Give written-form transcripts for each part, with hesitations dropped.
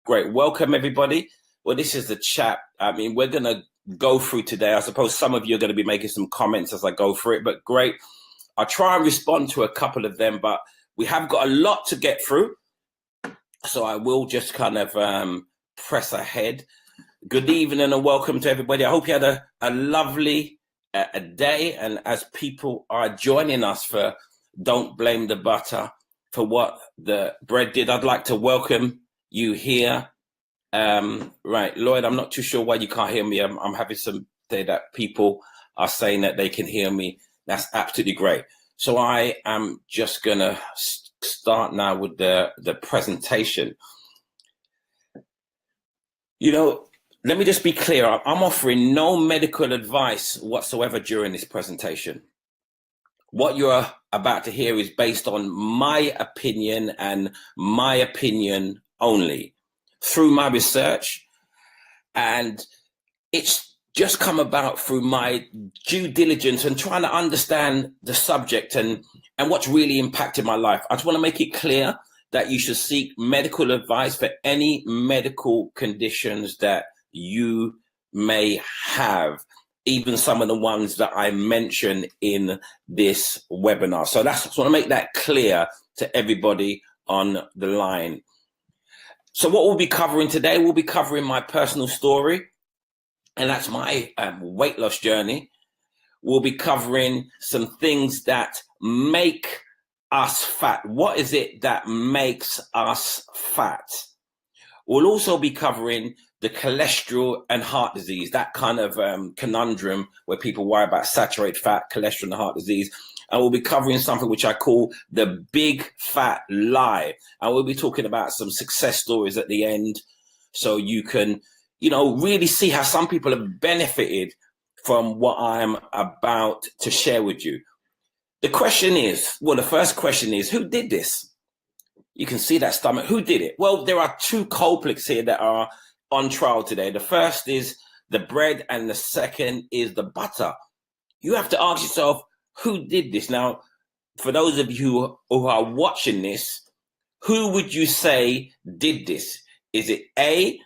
Great. Welcome, everybody. Well, this is the chat. I mean, we're going to go through today. I suppose some of you are going to be making some comments as I go through it, but great. I'll try and respond to a couple of them, but we have got a lot to get through. So I will just kind of press ahead. Good evening and welcome to everybody. I hope you had a lovely day. And as people are joining us for Don't Blame the Butter for what the bread did, I'd like to welcome you here. Right, Lloyd, I'm not too sure why you can't hear me. I'm having some day that people are saying that they can hear me. That's absolutely great. So I am just going to start now with the presentation. You know, let me just be clear. I'm offering no medical advice whatsoever during this presentation. What you're about to hear is based on my opinion and my opinion only through my research. And it's just come about through my due diligence and trying to understand the subject and what's really impacted my life. I just want to make it clear that you should seek medical advice for any medical conditions that you may have, even some of the ones that I mentioned in this webinar. So I just want to make that clear to everybody on the line. So what we'll be covering today, we'll be covering my personal story, and that's my weight loss journey. We'll be covering some things that make us fat. What is it that makes us fat? We'll also be covering the cholesterol and heart disease, that kind of conundrum where people worry about saturated fat, cholesterol and heart disease. And we'll be covering something which I call the big fat lie. And we'll be talking about some success stories at the end, so you can, you know, really see how some people have benefited from what I'm about to share with you. The question is, well, the first question is, who did this? You can see that stomach. Who did it? Well, there are two culprits here that are on trial today. The first is the bread and the second is the butter. You have to ask yourself, who did this? Now, for those of you who are watching this, who would you say did this? Is it A,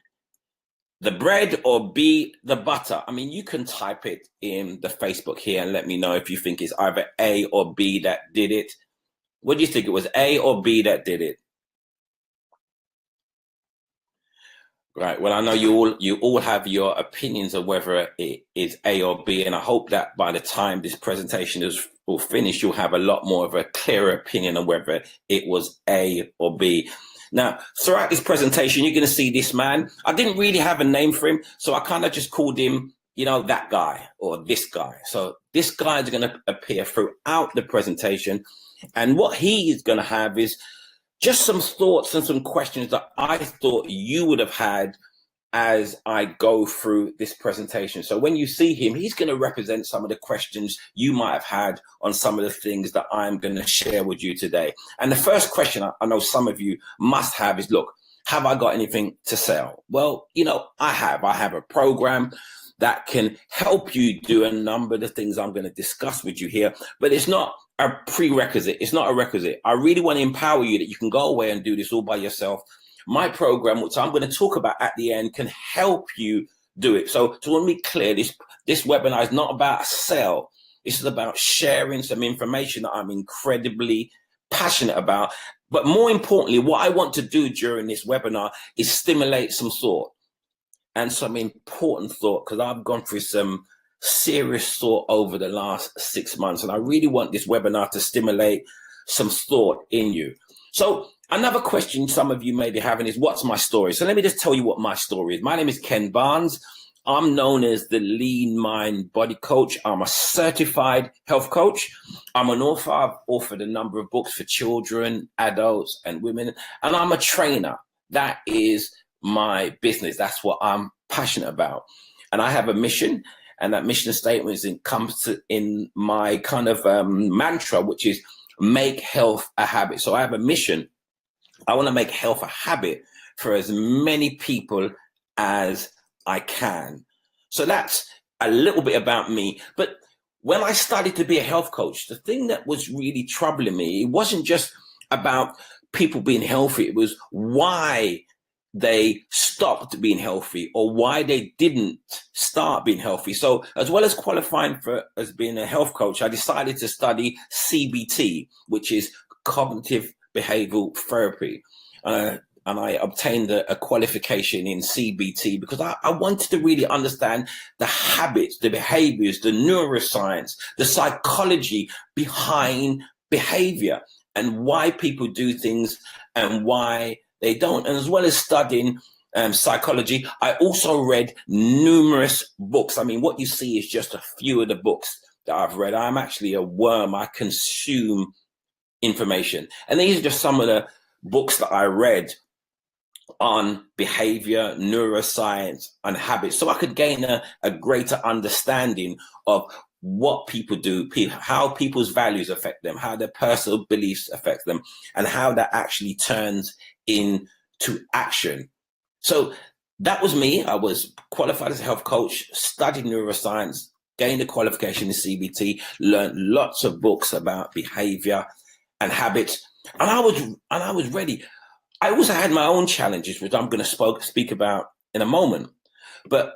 the bread, or B, the butter? I mean, you can type it in the Facebook here and let me know if you think it's either A or B that did it. What do you think? It was A or B that did it? Right. Well, I know you all have your opinions of whether it is A or B, and I hope that by the time this presentation will finish, you'll have a lot more of a clearer opinion on whether it was A or B. Now, throughout this presentation, you're going to see this man. I didn't really have a name for him, so I kind of just called him, you know, that guy or this guy. So this guy is going to appear throughout the presentation, and what he is going to have is just some thoughts and some questions that I thought you would have had as I go through this presentation. So when you see him, he's going to represent some of the questions you might have had on some of the things that I'm going to share with you today. And the first question I know some of you must have is, look, have I got anything to sell? Well, you know, I have a program that can help you do a number of the things I'm going to discuss with you here, but it's not a prerequisite. It's not a requisite. I really want to empower you that you can go away and do this all by yourself. My program, which I'm going to talk about at the end, can help you do it. So to want to be clear, this webinar is not about a sell. This is about sharing some information that I'm incredibly passionate about. But more importantly, what I want to do during this webinar is stimulate some thought and some important thought, because I've gone through some serious thought over the last 6 months. And I really want this webinar to stimulate some thought in you. So another question some of you may be having is, what's my story? So let me just tell you what my story is. My name is Ken Barnes. I'm known as the Lean Mind Body Coach. I'm a certified health coach. I'm an author. I've authored a number of books for children, adults, and women. And I'm a trainer. That is my business. That's what I'm passionate about. And I have a mission, and that mission statement is encompassed in my kind of mantra, which is make health a habit. So I have a mission. I want to make health a habit for as many people as I can. So that's a little bit about me. But when I started to be a health coach, the thing that was really troubling me, it wasn't just about people being healthy. It was, why they stopped being healthy or why they didn't start being healthy. So as well as qualifying for as being a health coach, I decided to study CBT, which is cognitive behavioral therapy. And I obtained a qualification in CBT because I wanted to really understand the habits, the behaviors, the neuroscience, the psychology behind behavior and why people do things and why they don't. And as well as studying psychology, I also read numerous books. I mean, what you see is just a few of the books that I've read. I'm actually a worm. I consume information. And these are just some of the books that I read on behavior, neuroscience, and habits, so I could gain a greater understanding of what people do, how people's values affect them, how their personal beliefs affect them, and how that actually turns into action. So that was me. I was qualified as a health coach, studied neuroscience, gained a qualification in CBT, learned lots of books about behavior and habits, and I was ready. I also had my own challenges, which I'm going to speak about in a moment. But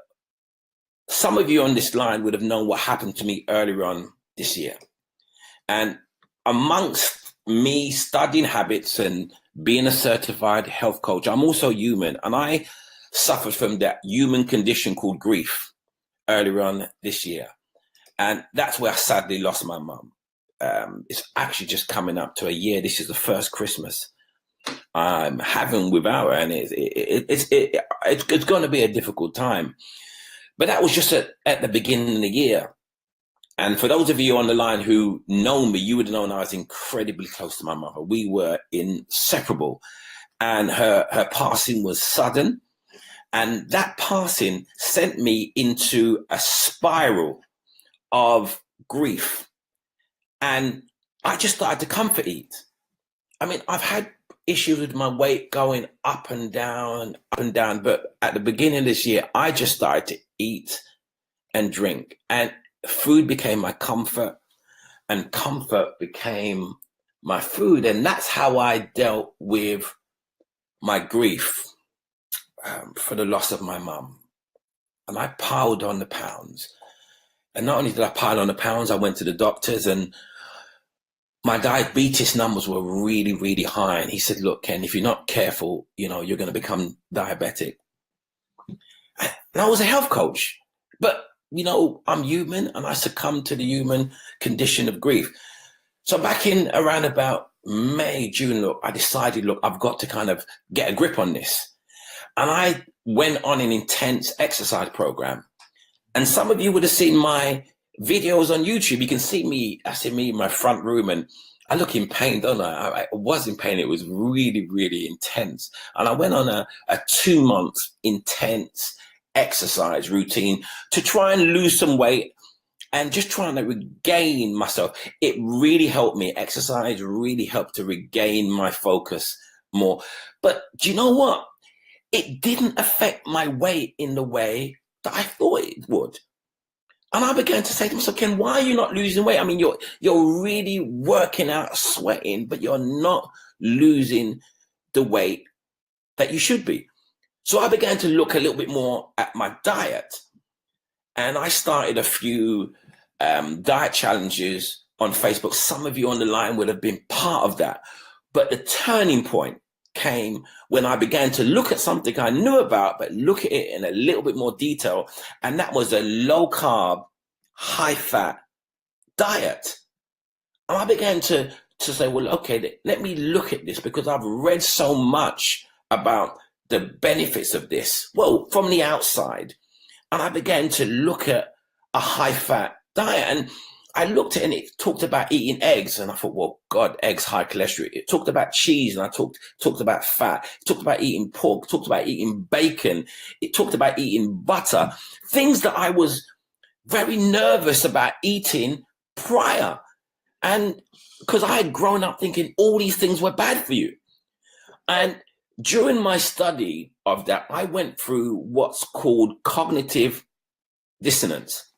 some of you on this line would have known what happened to me earlier on this year. And amongst me studying habits and being a certified health coach, I'm also human. And I suffered from that human condition called grief earlier on this year. And that's where I sadly lost my mum. It's actually just coming up to a year. This is the first Christmas I'm having without her, and it's going to be a difficult time. But that was just at the beginning of the year. And for those of you on the line who know me, you would have known I was incredibly close to my mother. We were inseparable, and her passing was sudden. And that passing sent me into a spiral of grief. And I just started to comfort eat. I mean, I've had issues with my weight going up and down, but at the beginning of this year, I just started to eat and drink, and food became my comfort, and comfort became my food. And that's how I dealt with my grief for the loss of my mum. And I piled on the pounds. And not only did I pile on the pounds, I went to the doctors, and my diabetes numbers were really, really high. And he said, look, Ken, if you're not careful, you're going to become diabetic. And I was a health coach, but, I'm human, and I succumbed to the human condition of grief. So back in around about May, June, I decided, I've got to kind of get a grip on this. And I went on an intense exercise program. And some of you would have seen my videos on YouTube. You can see me, in my front room, and I look in pain, don't I? I was in pain. It was really, really intense. And I went on a 2-month intense exercise routine to try and lose some weight and just trying to regain myself. It really helped me. Exercise really helped to regain my focus more. But do you know what? It didn't affect my weight in the way that I thought it would. And I began to say to myself, Ken, why are you not losing weight? I mean, you're really working out, sweating, but you're not losing the weight that you should be. So I began to look a little bit more at my diet. And I started a few diet challenges on Facebook. Some of you on the line would have been part of that. But the turning point came when I began to look at something I knew about, but look at it in a little bit more detail. And that was a low carb, high fat diet. And I began to say, well, okay, let me look at this, because I've read so much about the benefits of this, well, from the outside. And I began to look at a high fat diet, and I looked at it and it talked about eating eggs, and I thought, well, God, eggs, high cholesterol. It talked about cheese, and I talked about fat. It talked about eating pork, it talked about eating bacon. It talked about eating butter, things that I was very nervous about eating prior. And because I had grown up thinking all these things were bad for you. And during my study of that, I went through what's called cognitive dissonance.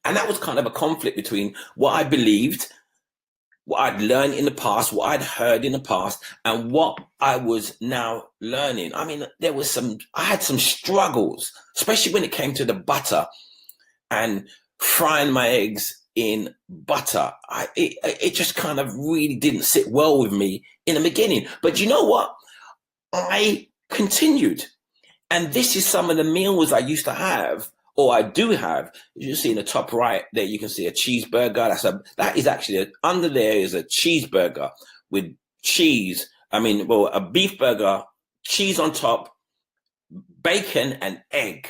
And that was kind of a conflict between what I believed what I'd learned in the past, what I'd heard in the past, and what I was now learning. I mean, I had some struggles, especially when it came to the butter and frying my eggs in butter. It just kind of really didn't sit well with me in the beginning. But you know what? I continued. And this is some of the meals I used to have, or I do have. You see in the top right there, you can see a cheeseburger. That is actually under there is a cheeseburger with cheese. I mean, well, a beef burger, cheese on top, bacon and egg.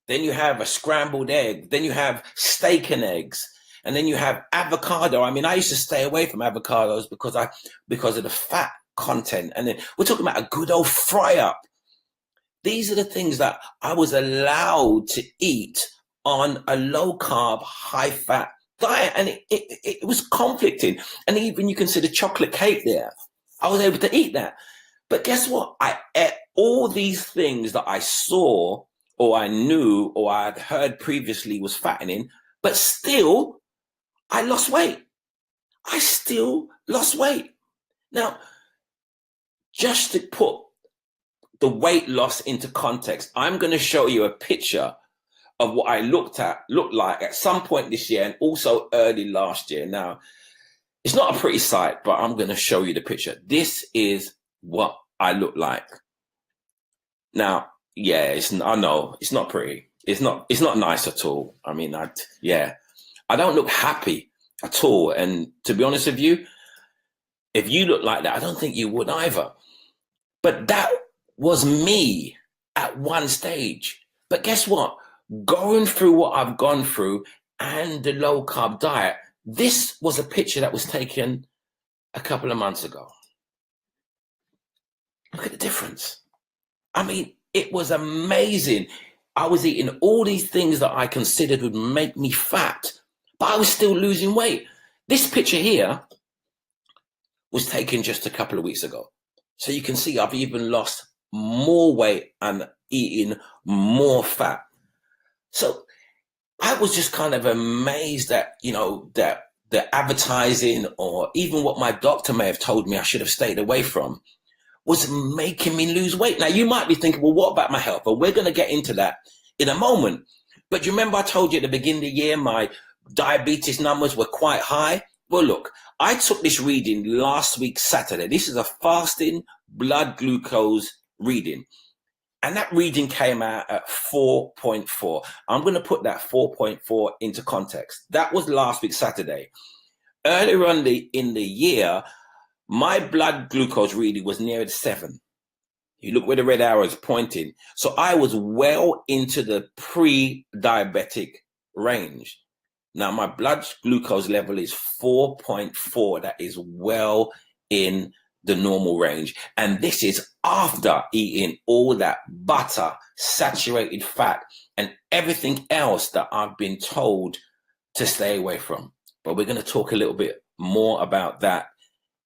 Then you have a scrambled egg. Then you have steak and eggs. And then you have avocado. I mean, I used to stay away from avocados because of the fat content. And then we're talking about a good old fry up. These are the things that I was allowed to eat on a low carb, high fat diet. And it was conflicting. And even you consider chocolate cake there. I was able to eat that. But guess what? I ate all these things that I saw or I knew or I had heard previously was fattening, but still I lost weight. I still lost weight. Now, just to put the weight loss into context, I'm going to show you a picture of what I looked like at some point this year and also early last year. Now, it's not a pretty sight, but I'm going to show you the picture. This is what I look like. Now, yeah, I know it's not pretty. It's not nice at all. I mean, I don't look happy at all. And to be honest with you, if you look like that, I don't think you would either. But that was me at one stage. But guess what? Going through what I've gone through and the low carb diet, this was a picture that was taken a couple of months ago. Look at the difference. I mean, it was amazing. I was eating all these things that I considered would make me fat, but I was still losing weight. This picture here was taken just a couple of weeks ago. So you can see I've even lost more weight and eating more fat. So I was just kind of amazed that, that the advertising or even what my doctor may have told me I should have stayed away from was making me lose weight. Now, you might be thinking, well, what about my health? Well, we're going to get into that in a moment. But you remember I told you at the beginning of the year, my diabetes numbers were quite high? Well, look, I took this reading last week, Saturday. This is a fasting blood glucose reading. And that reading came out at 4.4. I'm going to put that 4.4 into context. That was last week, Saturday. Earlier on in the year, my blood glucose reading was near 7. You look where the red arrow is pointing. So I was well into the pre-diabetic range. Now my blood glucose level is 4.4. That is well in the normal range. And this is after eating all that butter, saturated fat, and everything else that I've been told to stay away from. But we're going to talk a little bit more about that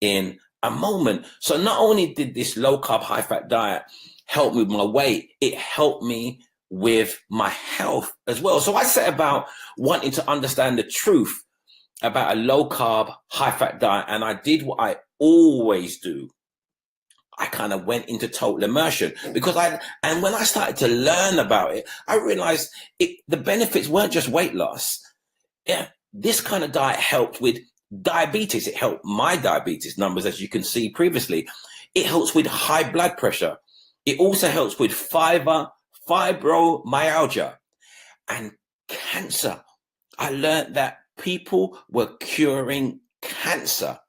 in a moment. So not only did this low carb, high fat diet help me with my weight, it helped me with my health as well. So I set about wanting to understand the truth about a low carb, high fat diet. And I did what I always do. I kind of went into total immersion because when I started to learn about it, I realized the benefits weren't just weight loss. Yeah, this kind of diet helped with diabetes. It helped my diabetes numbers, as you can see previously. It helps with high blood pressure. It also helps with fibromyalgia and cancer. I learned that people were curing cancer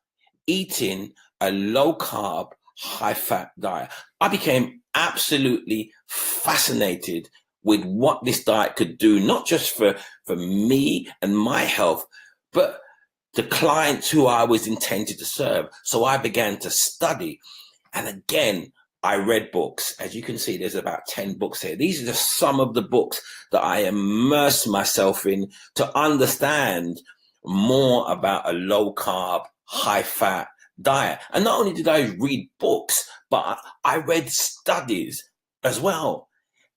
eating a low carb, high fat diet. I became absolutely fascinated with what this diet could do, not just for me and my health, but the clients who I was intended to serve. So I began to study. And again, I read books. As you can see, there's about 10 books here. These are just some of the books that I immersed myself in to understand more about a low carb, high fat diet. And not only did I read books, but I read studies as well.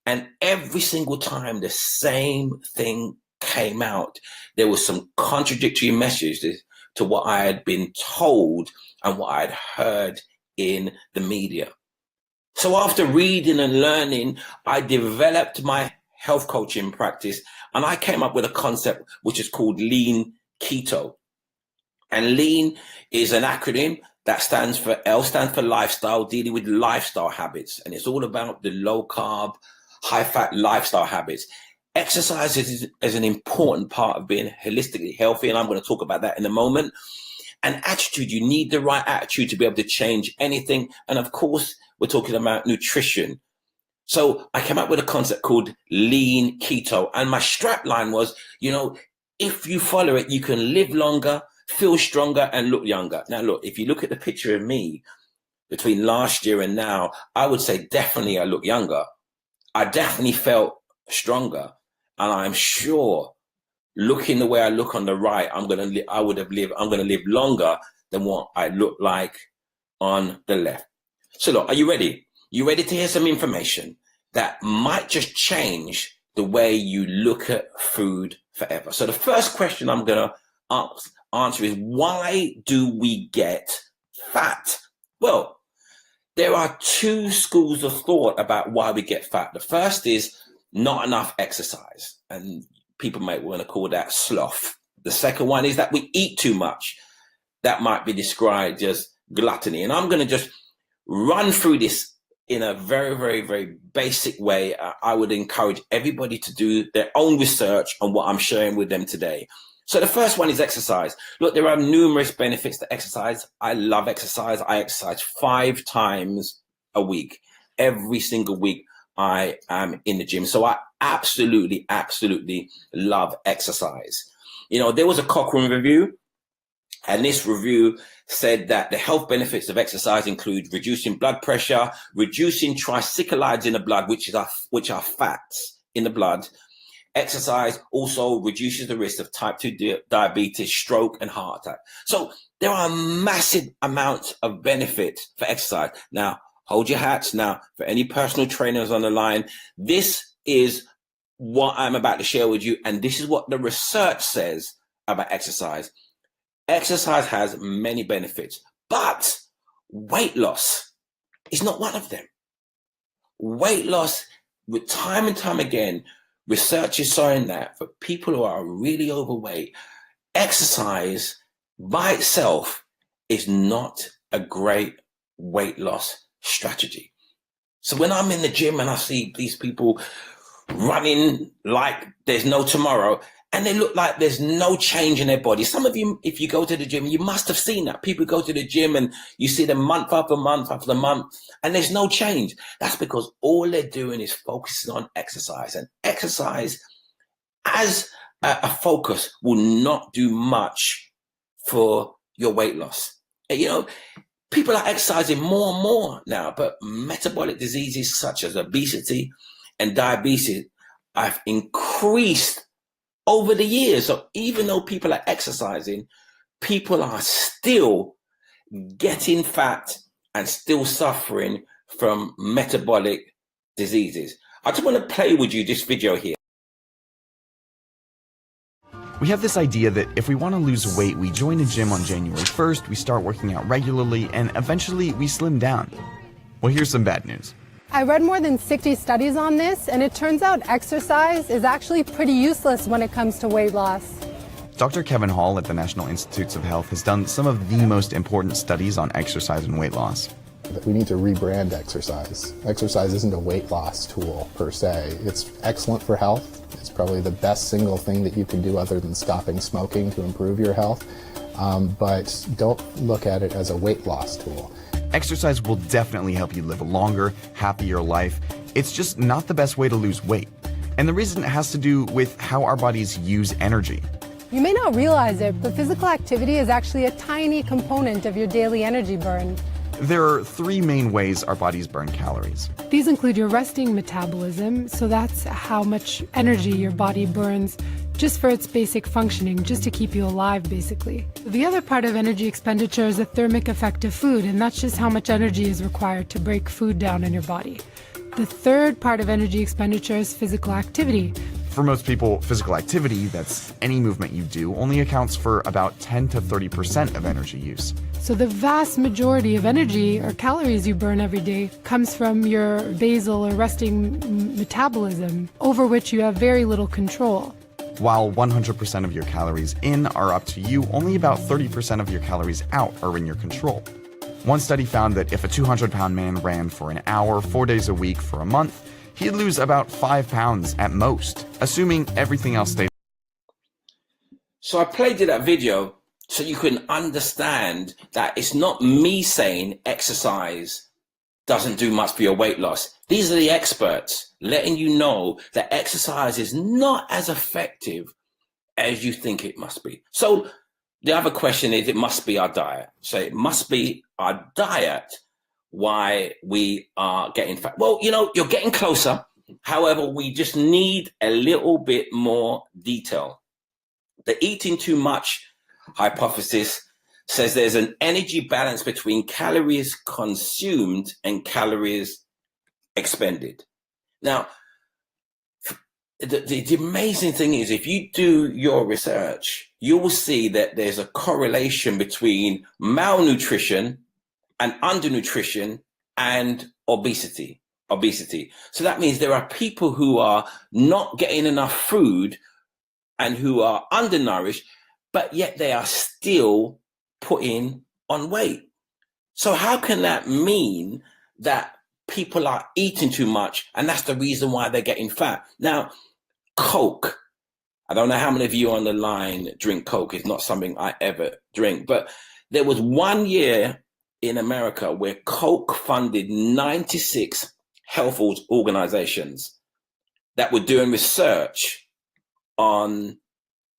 And every single time the same thing came out, there was some contradictory messages. to what I had been told and what I had heard in the media. So after reading and learning, I developed my health coaching practice, and I came up with a concept which is called LEAN Keto. And LEAN is an acronym that stands for L stands for lifestyle, dealing with lifestyle habits. And it's all about the low carb, high fat lifestyle habits. Exercise is an important part of being holistically healthy. And I'm going to talk about that in a moment. And attitude, you need the right attitude to be able to change anything. And of course, we're talking about nutrition. So I came up with a concept called LEAN Keto. And my strap line was, if you follow it, you can live longer, feel stronger, and look younger. Now, look, if you look at the picture of me between last year and now, I would say definitely I look younger. I definitely felt stronger. And I'm sure looking the way I look on the right, I'm going to live longer than what I look like on the left. So look, are you ready? You ready to hear some information that might just change the way you look at food forever? So the first question I'm going to answer is, why do we get fat? Well, there are two schools of thought about why we get fat. The first is not enough exercise, and people might want to call that sloth. The second one is that we eat too much. That might be described as gluttony. And I'm going to just run through this in a very, very, very basic way. I would encourage everybody to do their own research on what I'm sharing with them today. So the first one is exercise. Look, there are numerous benefits to exercise. I love exercise. I exercise 5 times a week. Every single week I am in the gym. So I absolutely, absolutely love exercise. There was a Cochrane review, and this review said that the health benefits of exercise include reducing blood pressure, reducing triglycerides in the blood, which are fats in the blood. Exercise also reduces the risk of type 2 diabetes, stroke, and heart attack. So there are massive amounts of benefit for exercise. Now, hold your hats. Now, for any personal trainers on the line, this is what I'm about to share with you, and this is what the research says about exercise. Exercise has many benefits, but weight loss is not one of them. Weight loss, with time and time again, research is showing that for people who are really overweight, exercise by itself is not a great weight loss strategy. So when I'm in the gym and I see these people running like there's no tomorrow, and they look like there's no change in their body. Some of you, if you go to the gym, you must have seen that. People go to the gym and you see them month after month after month, and there's no change. That's because all they're doing is focusing on exercise. And exercise as a focus will not do much for your weight loss. And, people are exercising more and more now, but metabolic diseases such as obesity and diabetes have increased over the years. So even though people are exercising, people are still getting fat and still suffering from metabolic diseases. I just want to play with you this video here. We have this idea that if we want to lose weight, we join a gym on January 1st, we start working out regularly, and eventually we slim down. Well, here's some bad news. I read more than 60 studies on this, and it turns out exercise is actually pretty useless when it comes to weight loss. Dr. Kevin Hall at the National Institutes of Health has done some of the most important studies on exercise and weight loss. We need to rebrand exercise. Exercise isn't a weight loss tool per se. It's excellent for health. It's probably the best single thing that you can do other than stopping smoking to improve your health. But don't look at it as a weight loss tool. Exercise will definitely help you live a longer, happier life. It's just not the best way to lose weight. And the reason it has to do with how our bodies use energy. You may not realize it, but physical activity is actually a tiny component of your daily energy burn. There are 3 main ways our bodies burn calories. These include your resting metabolism, so that's how much energy your body burns just for its basic functioning, just to keep you alive, basically. The other part of energy expenditure is the thermic effect of food, and that's just how much energy is required to break food down in your body. The third part of energy expenditure is physical activity, For most people, physical activity, that's any movement you do, only accounts for about 10 to 30% of energy use. So the vast majority of energy or calories you burn every day comes from your basal or resting metabolism, over which you have very little control. While 100% of your calories in are up to you, only about 30% of your calories out are in your control. One study found that if a 200-pound man ran for an hour, 4 days a week for a month, he'd lose about 5 pounds at most, assuming everything else stayed. So I played you that video so you can understand that it's not me saying exercise doesn't do much for your weight loss. These are the experts letting you know that exercise is not as effective as you think it must be. So the other question is, it must be our diet. So it must be our diet why we are getting fat. Well, you know, you're getting closer. However, we just need a little bit more detail. The eating too much hypothesis says there's an energy balance between calories consumed and calories expended. Now, the amazing thing is, if you do your research, you will see that there's a correlation between malnutrition and undernutrition and obesity. So that means there are people who are not getting enough food and who are undernourished, but yet they are still putting on weight. So how can that mean that people are eating too much and that's the reason why they're getting fat? Now, Coke, I don't know how many of you on the line drink Coke. It's not something I ever drink, but there was 1 year in America where Coke funded 96 health organizations that were doing research on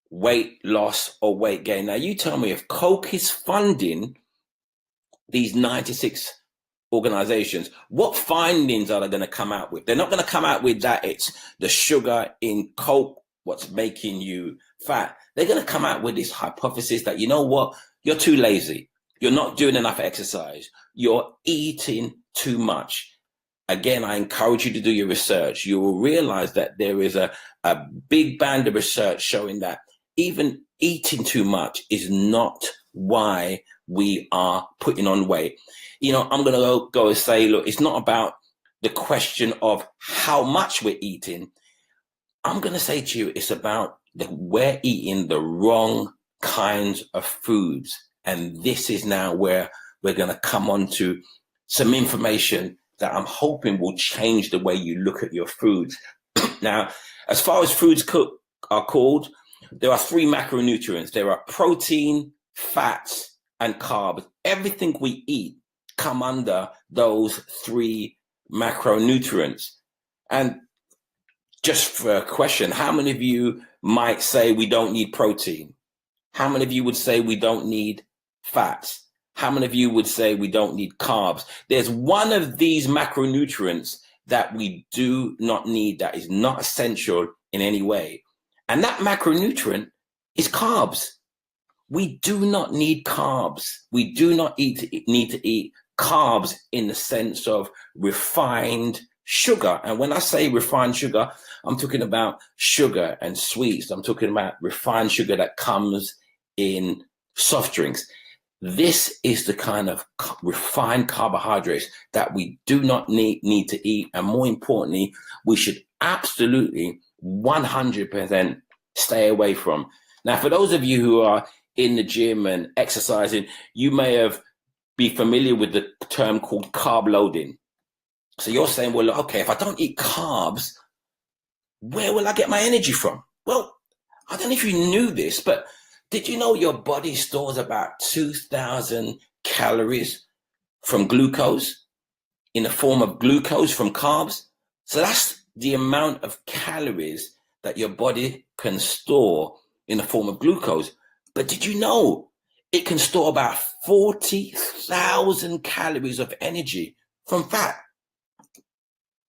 weight loss or weight gain. Now, you tell me, if Coke is funding these 96 organizations, what findings are they going to come out with? They're not going to come out with that it's the sugar in Coke what's making you fat. They're going to come out with this hypothesis that, you know what, you're too lazy. You're not doing enough exercise. You're eating too much. Again, I encourage you to do your research. You will realize that there is a big band of research showing that even eating too much is not why we are putting on weight. You know, I'm going to go and say, look, it's not about the question of how much we're eating. I'm going to say to you, it's about we're eating the wrong kinds of foods. And this is now where we're going to come on to some information that I'm hoping will change the way you look at your foods. Now, as far as foods are called, there are 3 macronutrients. There are protein, fats, and carbs. Everything we eat come under those 3 macronutrients. And just for a question, how many of you might say we don't need protein? How many of you would say we don't need fats? How many of you would say we don't need carbs? There's one of these macronutrients that we do not need, that is not essential in any way. And that macronutrient is carbs. We do not need carbs. We do not need to eat carbs in the sense of refined sugar. And when I say refined sugar, I'm talking about sugar and sweets. I'm talking about refined sugar that comes in soft drinks. This is the kind of refined carbohydrates that we do not need to eat. And more importantly, we should absolutely 100% stay away from. Now, for those of you who are in the gym and exercising, you may be familiar with the term called carb loading. So you're saying, well, okay, if I don't eat carbs, where will I get my energy from? Well, I don't know if you knew this, but did you know your body stores about 2,000 calories from glucose, in the form of glucose from carbs? So that's the amount of calories that your body can store in the form of glucose. But did you know it can store about 40,000 calories of energy from fat?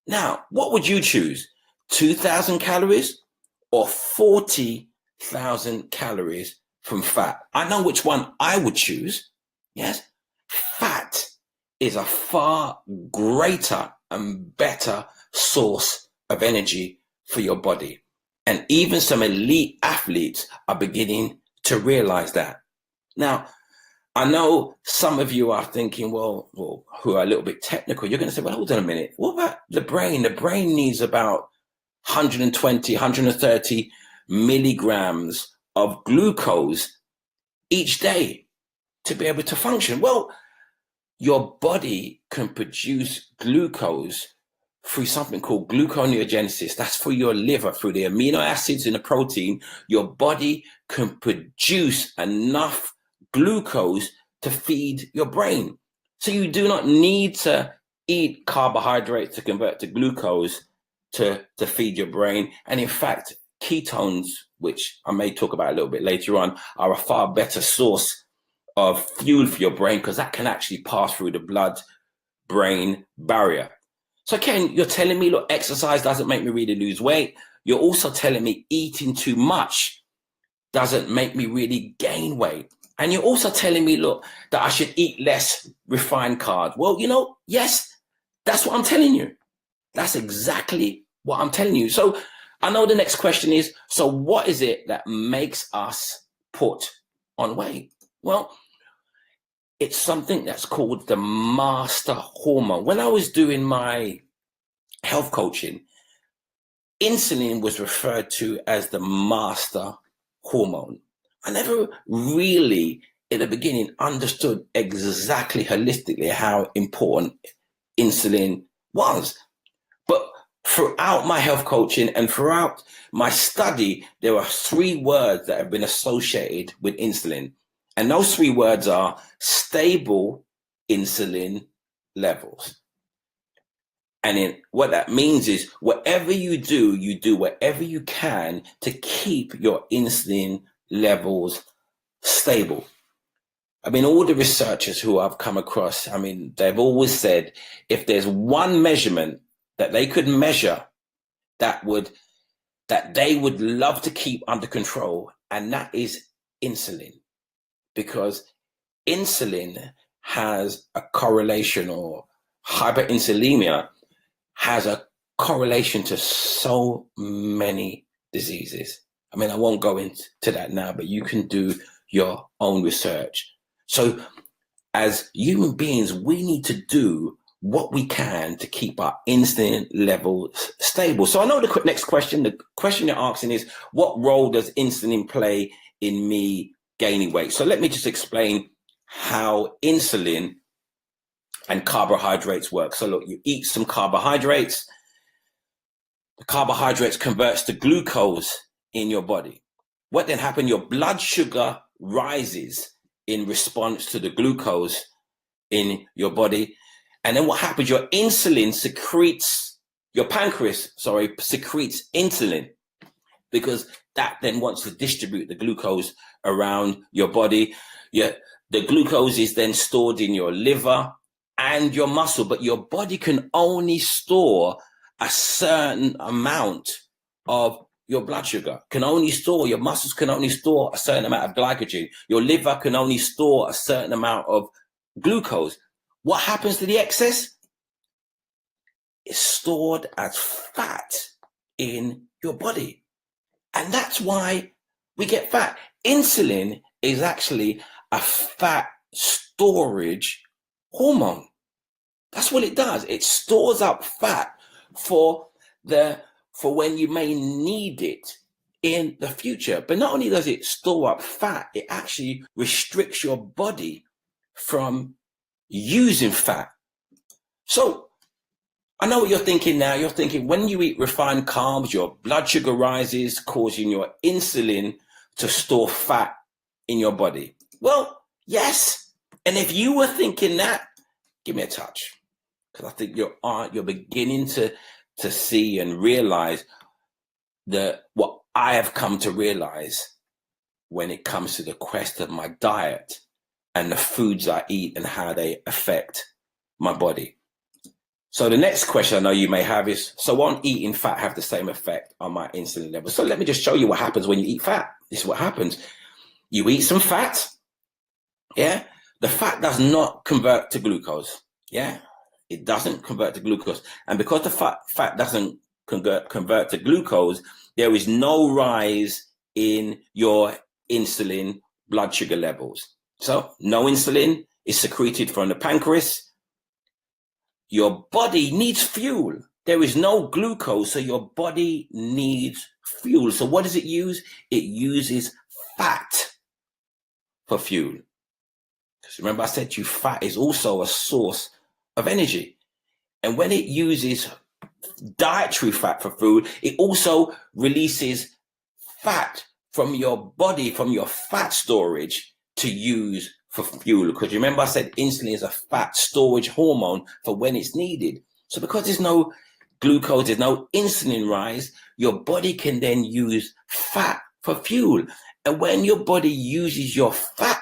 Now, what would you choose? 2,000 calories or 40,000 calories from fat? I know which one I would choose. Yes, fat is a far greater and better source of energy for your body. And even some elite athletes are beginning to realize that. Now, I know some of you are thinking, well, who are a little bit technical, you're going to say, well, hold on a minute. What about the brain? The brain needs about 120, 130 milligrams of glucose each day to be able to function. Well, your body can produce glucose through something called gluconeogenesis. That's for your liver, through the amino acids in the protein. Your body can produce enough glucose to feed your brain. So you do not need to eat carbohydrates to convert to glucose to feed your brain. And in fact, ketones, which I may talk about a little bit later on, are a far better source of fuel for your brain, because that can actually pass through the blood-brain barrier. So Ken, you're telling me, look, exercise doesn't make me really lose weight. You're also telling me eating too much doesn't make me really gain weight. And you're also telling me, look, that I should eat less refined carbs. Well, yes, that's what I'm telling you. That's exactly what I'm telling you. So I know the next question is, so what is it that makes us put on weight? Well, it's something that's called the master hormone. When I was doing my health coaching, insulin was referred to as the master hormone. I never really, in the beginning, understood exactly holistically how important insulin was. But throughout my health coaching and throughout my study, there are 3 words that have been associated with insulin. And those 3 words are stable insulin levels. And what that means is whatever you do whatever you can to keep your insulin levels stable. I mean, all the researchers who I've come across, I mean, they've always said if there's one measurement that they could measure that they would love to keep under control, and that is insulin. Because insulin has a correlation, or hyperinsulinemia has a correlation to so many diseases. I mean, I won't go into that now, but you can do your own research. So as human beings, we need to do what we can to keep our insulin levels stable. So I know the next question, the question you're asking is, what role does insulin play in me gaining weight? So let me just explain how insulin and carbohydrates work. So look, you eat some carbohydrates, the carbohydrates converts to glucose in your body. What then happens? Your blood sugar rises in response to the glucose in your body. And then what happens? Your insulin secretes, your pancreas, secretes insulin, because that then wants to distribute the glucose around your body. The glucose is then stored in your liver and your muscle, but your body can only store a certain amount of your blood sugar, your muscles can only store a certain amount of glycogen. Your liver can only store a certain amount of glucose. What happens to the excess? It's stored as fat in your body. And that's why we get fat. Insulin is actually a fat storage hormone. That's what it does. It stores up fat for when you may need it in the future. But not only does it store up fat, it actually restricts your body from using fat. So I know what you're thinking now. You're thinking when you eat refined carbs, your blood sugar rises, causing your insulin to store fat in your body. Well, yes. And if you were thinking that, give me a touch, because I think you're beginning to see and realize that what I have come to realize when it comes to the quest of my diet and the foods I eat and how they affect my body. So the next question I know you may have is, so won't eating fat have the same effect on my insulin level? So let me just show you what happens when you eat fat. This is what happens. You eat some fat, yeah? The fat does not convert to glucose, yeah? It doesn't convert to glucose. And because the fat doesn't convert to glucose, there is no rise in your insulin blood sugar levels. So no insulin is secreted from the pancreas. Your body needs fuel. There is no glucose, so your body needs fuel. So what does it use? It uses fat for fuel. Because remember I said to you, fat is also a source of energy. And when it uses dietary fat for food, it also releases fat from your body, from your fat storage to use for fuel. Because remember I said insulin is a fat storage hormone for when it's needed. So because there's no glucose, there's no insulin rise, your body can then use fat for fuel. And when your body uses your fat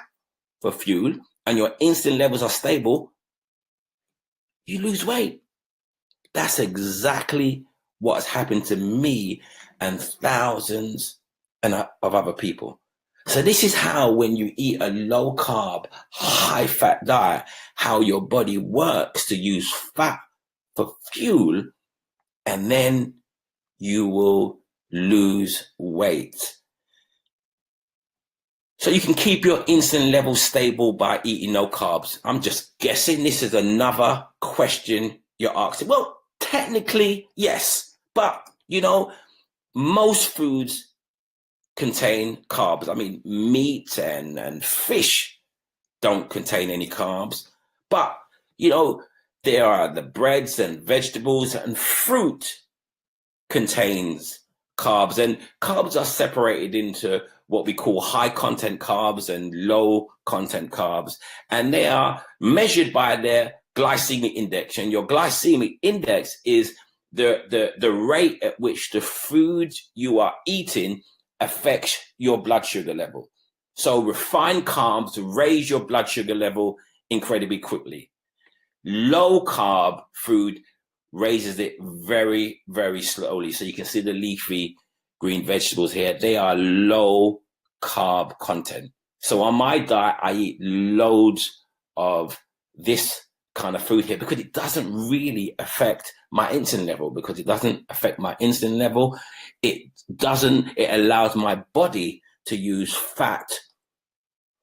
for fuel and your insulin levels are stable, you lose weight. That's exactly what has happened to me and thousands of other people. So this is how, when you eat a low carb, high fat diet, how your body works to use fat for fuel, and then you will lose weight. So you can keep your insulin levels stable by eating no carbs. I'm just guessing this is another question you're asking. Well, technically, yes. But, you know, most foods contain carbs. I mean, meat and fish don't contain any carbs. But, you know, there are the breads and vegetables, and fruit contains carbs. And carbs are separated into what we call high content carbs and low content carbs. And they are measured by their glycemic index. And your glycemic index is the rate at which the food you are eating affects your blood sugar level. So refined carbs raise your blood sugar level incredibly quickly. Low carb food raises it very, very slowly. So you can see the leafy green vegetables here. They are low carb content. So on my diet, I eat loads of this kind of food here because it doesn't really affect my insulin level. Because it doesn't affect my insulin level, it allows my body to use fat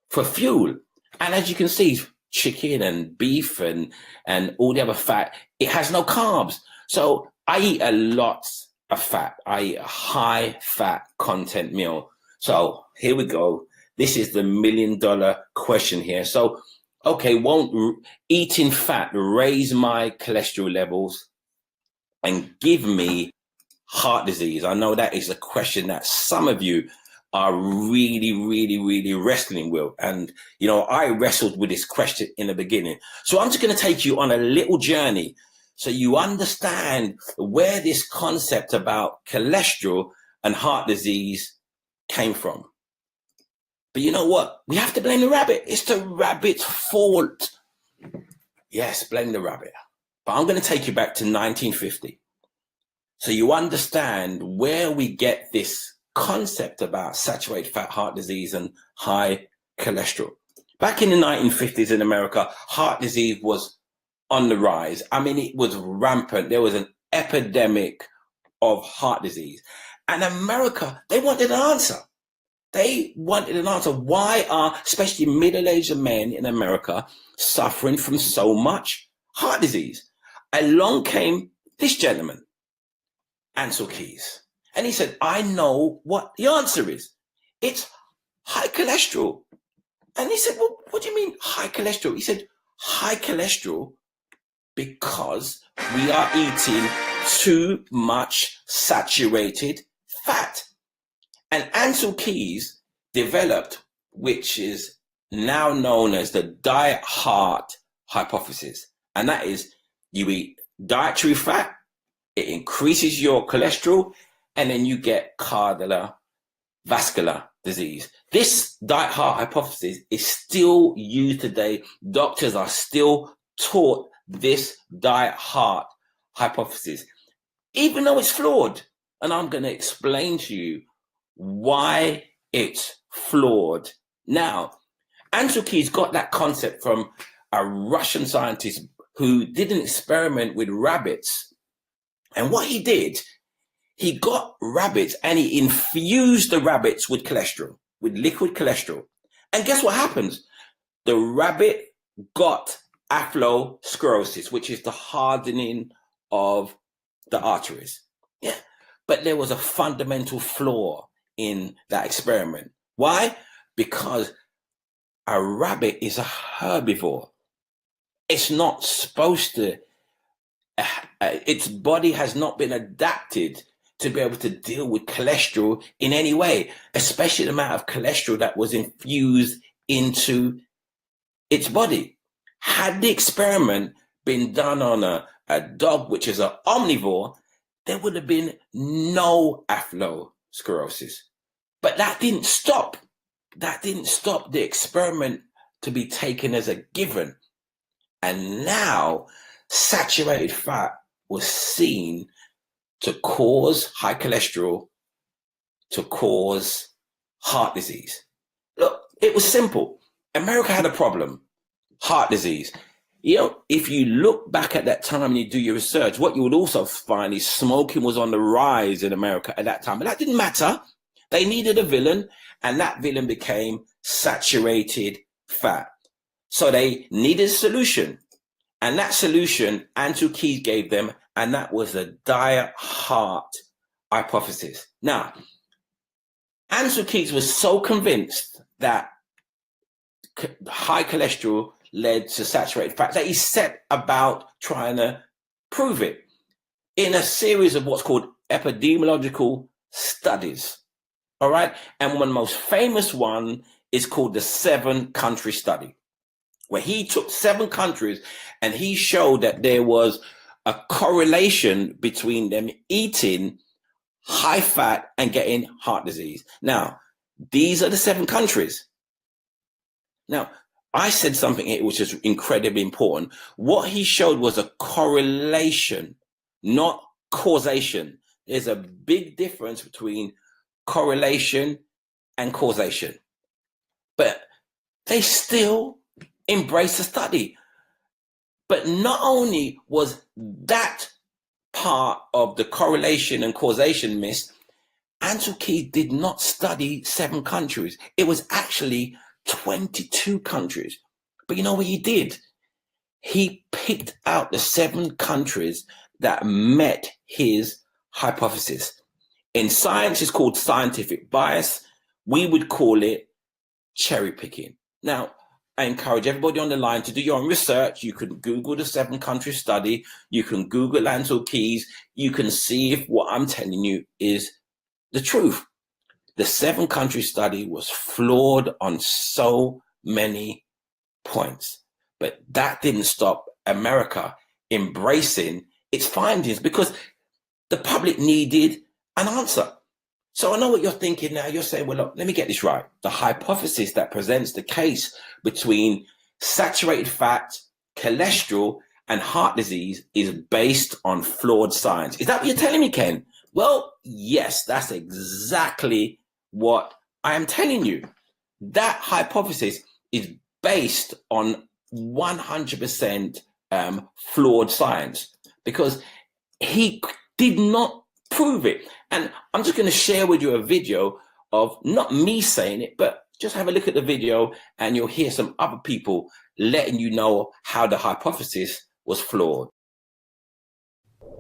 for fuel. And as you can see, chicken and beef and all the other fat, it has no carbs. So I eat a lot of fat. I eat a high fat content meal. So here we go. This is the $1 million question here. So, okay, won't eating fat raise my cholesterol levels and give me heart disease? I know that is a question that some of you are really, really, really wrestling with. And, you know, I wrestled with this question in the beginning. So I'm just going to take you on a little journey so you understand where this concept about cholesterol and heart disease came from. But you know what? We have to blame the rabbit. It's the rabbit's fault. Yes, blame the rabbit. But I'm going to take you back to 1950. So you understand where we get this concept about saturated fat, heart disease, and high cholesterol. Back in the 1950s in America, heart disease was on the rise. I mean, it was rampant. There was an epidemic of heart disease. And America, they wanted an answer. They wanted an answer. Why are especially middle-aged men in America suffering from so much heart disease? Along came this gentleman, Ansel Keys. And he said, I know what the answer is. It's high cholesterol. And he said, well, what do you mean high cholesterol? He said, high cholesterol because we are eating too much saturated fat. And Ansel Keys developed, which is now known as the diet-heart hypothesis. And that is, you eat dietary fat, it increases your cholesterol, and then you get cardiovascular disease. This diet-heart hypothesis is still used today. Doctors are still taught this diet-heart hypothesis, even though it's flawed. And I'm going to explain to you why it's flawed. Now, Ansel Keys got that concept from a Russian scientist who did an experiment with rabbits. And what he did, He got rabbits and he infused the rabbits with cholesterol, with liquid cholesterol. And guess what happens? The rabbit got atherosclerosis, which is the hardening of the arteries. Yeah. But there was a fundamental flaw in that experiment. Why? Because a rabbit is a herbivore. It's not supposed to, its body has not been adapted to be able to deal with cholesterol in any way, especially the amount of cholesterol that was infused into its body. Had the experiment been done on a dog, which is an omnivore, there would have been no atherosclerosis. But that didn't stop. That didn't stop the experiment to be taken as a given. And now saturated fat was seen to cause high cholesterol, to cause heart disease. Look, it was simple. America had a problem, heart disease. You know, if you look back at that time and you do your research, what you would also find is smoking was on the rise in America at that time. But that didn't matter. They needed a villain, and that villain became saturated fat. So they needed a solution. And that solution, Andrew Keyes gave them, and that was the diet heart hypothesis. Now, Andrew Keyes was so convinced that high cholesterol led to saturated fat that he set about trying to prove it in a series of what's called epidemiological studies. All right. And one of the most famous one is called the 7-country study, where he took 7 countries and he showed that there was a correlation between them eating high fat and getting heart disease. Now, these are the 7 countries. Now, I said something here which is incredibly important. What he showed was a correlation, not causation. There's a big difference between correlation and causation. But they still embrace the study. But not only was that part of the correlation and causation missed, Andrew Keyes did not study 7 countries. It was actually 22 countries. But you know what he did? He picked out the 7 countries that met his hypothesis. In science, it's called scientific bias. We would call it cherry picking. Now, I encourage everybody on the line to do your own research. You can Google the 7-country study. You can Google Andrew Keyes. You can see if what I'm telling you is the truth. The 7-country study was flawed on so many points, but that didn't stop America embracing its findings because the public needed an answer. So I know what you're thinking now. You're saying, well, look, let me get this right. The hypothesis that presents the case between saturated fat, cholesterol, and heart disease is based on flawed science. Is that what you're telling me, Ken? Well, yes, that's exactly what I am telling you. That hypothesis is based on 100% flawed science because he did not prove it. And I'm just going to share with you a video of not me saying it, but just have a look at the video and you'll hear some other people letting you know how the hypothesis was flawed.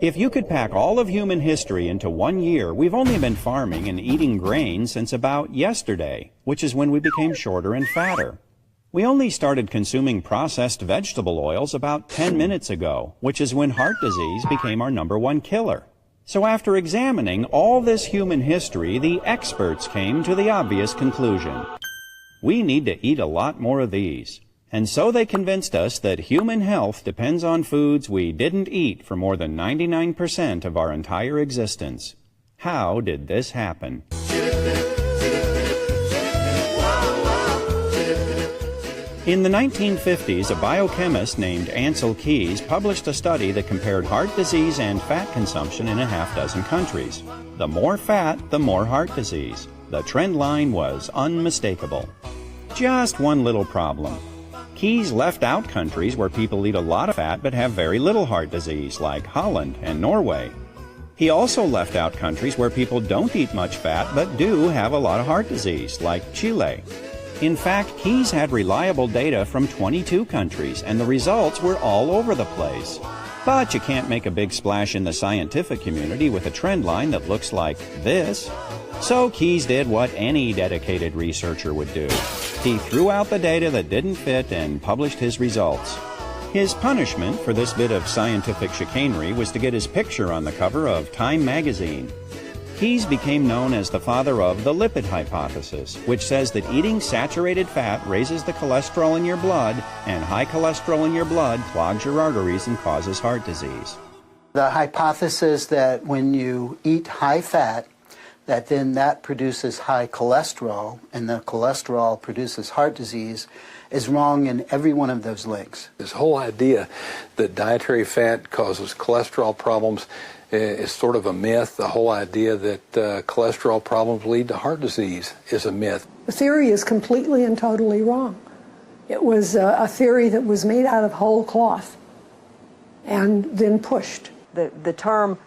If you could pack all of human history into 1 year, we've only been farming and eating grain since about yesterday, which is when we became shorter and fatter. We only started consuming processed vegetable oils about 10 minutes ago, which is when heart disease became our #1 killer. So after examining all this human history, the experts came to the obvious conclusion. We need to eat a lot more of these. And so they convinced us that human health depends on foods we didn't eat for more than 99% of our entire existence. How did this happen? In the 1950s, a biochemist named Ansel Keys published a study that compared heart disease and fat consumption in a half-dozen countries. The more fat, the more heart disease. The trend line was unmistakable. Just one little problem. Keys left out countries where people eat a lot of fat but have very little heart disease, like Holland and Norway. He also left out countries where people don't eat much fat but do have a lot of heart disease, like Chile. In fact, Keyes had reliable data from 22 countries, and the results were all over the place. But you can't make a big splash in the scientific community with a trend line that looks like this. So Keyes did what any dedicated researcher would do. He threw out the data that didn't fit and published his results. His punishment for this bit of scientific chicanery was to get his picture on the cover of Time magazine. Keyes became known as the father of the lipid hypothesis, which says that eating saturated fat raises the cholesterol in your blood, and high cholesterol in your blood clogs your arteries and causes heart disease. The hypothesis that when you eat high fat, that produces high cholesterol, and the cholesterol produces heart disease, is wrong in every one of those links. This whole idea that dietary fat causes cholesterol problems is sort of a myth. The whole idea that cholesterol problems lead to heart disease is a myth. The theory is completely and totally wrong. It was a theory that was made out of whole cloth and then pushed. The term